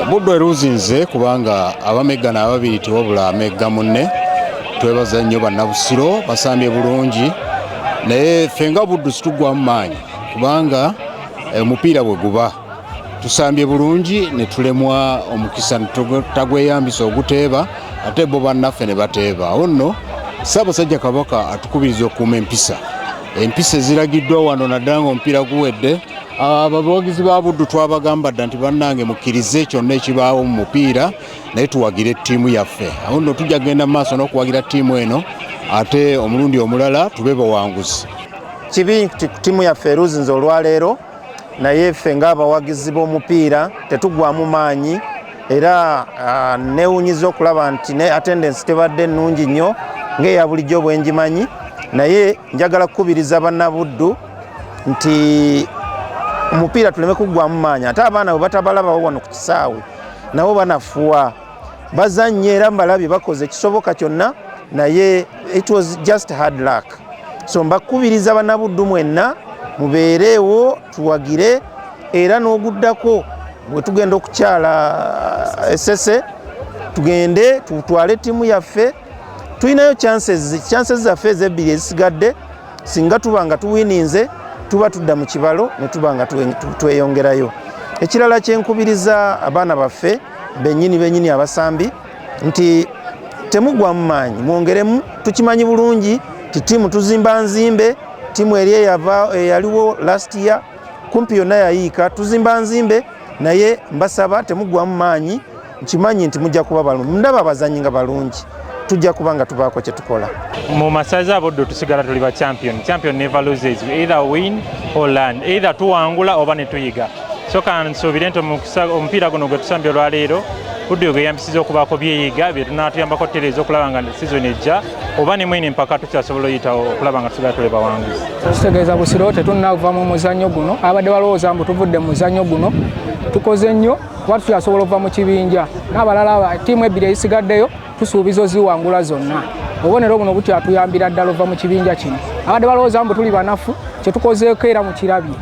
Buddo eruzinze kubanga abameggana ababiri tewabula amegga munne twebaza nnyo bannabusiro basambye bulungi naye ffe nga Buddo situggwamu maanyi kubanga omupiira bwe guba tusambye bulungi ne tulemwa omukisa tagweyambisa oguteeba ate bo bannaffe ne bateeba awo nno Ssaabasajja Kabaka atukubiriza okuuma empisa eziragiddwa wano naddala ng'omupiira guwedde. Abawagizi ba Buddo twabagamba dda nti bannange mukkirize kyonna ekibaawo mu mupiira naye tuwagire ttiimu yaffe. Awo nno tujja kugenda mu maaso n'okuwagira ttiimu eno ate omulundi omulala tube bawanguzi. Kibi nti ttiimu yaffe eruzinze olwaleero naye ffe ng'abawagizi b'omupiira tetuggwamu maanyi era neewunyiza okulaba nti ne attendance tebadde nnungi nnyo ng'eya bulijjo bwe ngimanyi naye njagala kukubiriza bannabuddu nti omupiira tuleme kuggwamu maanyi ate abaana bwe batabalabawo wano ku kisaawe nabo banafuwa bazannye era mbalabye bakoze ekisoboka kyonna naye it was just hard luck. So mbakubiriza bannabuddu mwenna mubeereewo tuwagire era n'oguddako bwe tugenda okukyala Esese tugende tutwale ttiimu yaffe. Tulinayo chances zaffe ezebbiri ezisigadde singa tuba nga tuwininze tuba tudda mu kibalo ne tuba nga tweyongerayo. Ekirala kyenkubiriza abaana baffe bennyini abasambi nti temuggwamu maanyi mwongeremu. Tukimanyi bulungi ti ttiimu tuzimba nzimbe, ttiimu eri eyaliwo last year kumpi yonna yayiika tuzimba nzimbe naye mbasaba temuggwamu maanyi. Nkimanyi nti mujja kuba balungi, ndaba abazannyi nga balungi tujja kuba nga tubaako kye tukola. Mu masaza Buddo tusigala tuli ba champion never loses, either win or learn, either tuwangula oba ne tuyiga. So kansuubire nti omupiira guno gwe tusambye olwaleero Buddo gweyambisiza okubaako byeyiga bye tunaatuyambako tereeza okulaba nga season ejja oba ne mwene mpaka tukyasobola oyitawo okulaba nga tusigala tuli bawanguzi. Kitegeeza Busiro tetunnaava mu muzannyo guno abadde balowooza mbu tuvudde mu muzannyo guno tukoze nnyo kuba tukyasobola okuva mu kibinja n'abalala ttiimu ebbiri ezisigaddeyo tusuubiza oziwangula zonna. Obubonero buno butyatuyambira ddala ova mu kibinja kino. Abadde balowooza mbu tuli banafu kye tukozeeko era mu kirabye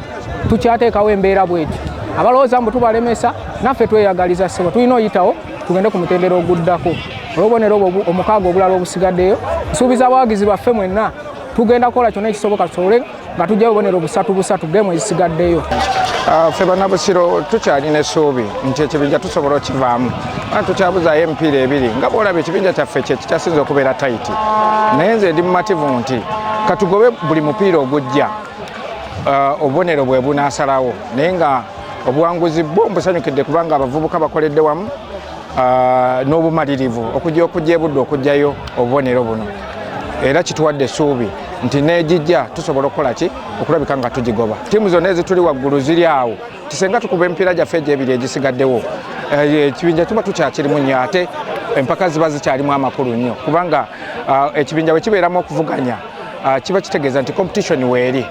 tukyateekawo embeera bweti. Abalowooza mbu tubalemesa naffe tweyagaliza ssebo tulina oyitawo tugende ku mutendera oguddako. Olw'obubonero obwo omukaaga obulala obusigaddeyo nsuubiza abawagizi baffe mwenna tugenda kukola kyonna ekisoboka tusobole nga tujja obubonero busatu gemu ezisigaddeyo. Ffe bannabusiro tukyalina essuubi nti ekibinja tusobola okivaamu. Tukyabuzaayo emipiira ebiri nga bw'olaba ekibinja kyaffe kye kikyasinza okubeera tayiti naye nze ndi mumativu nti katugobe buli mupiira ogujja obubonero bwe bunaasalawo naye nga obuwanguzi bwo mbusanyukidde kubanga abavubuka bakoledde wamu n'obumalirivu okujja Buddo okujjayo obubonero buno era kituwadde essuubi nti n'egijja tusobola okukola ki okulabika nga tugigoba. Ttiimu zonna ezituli waggulu ziri awo tisenga tukuba emipiira gyaffe egy'ebiri egisigaddewo ekibinja tuba tukyakirimu nnyo ate empaka ziba zikyalimu amakulu nnyo kubanga ekibinja bwe kibeeramu okuvuganya kiba kitegeeza nti competition weeri.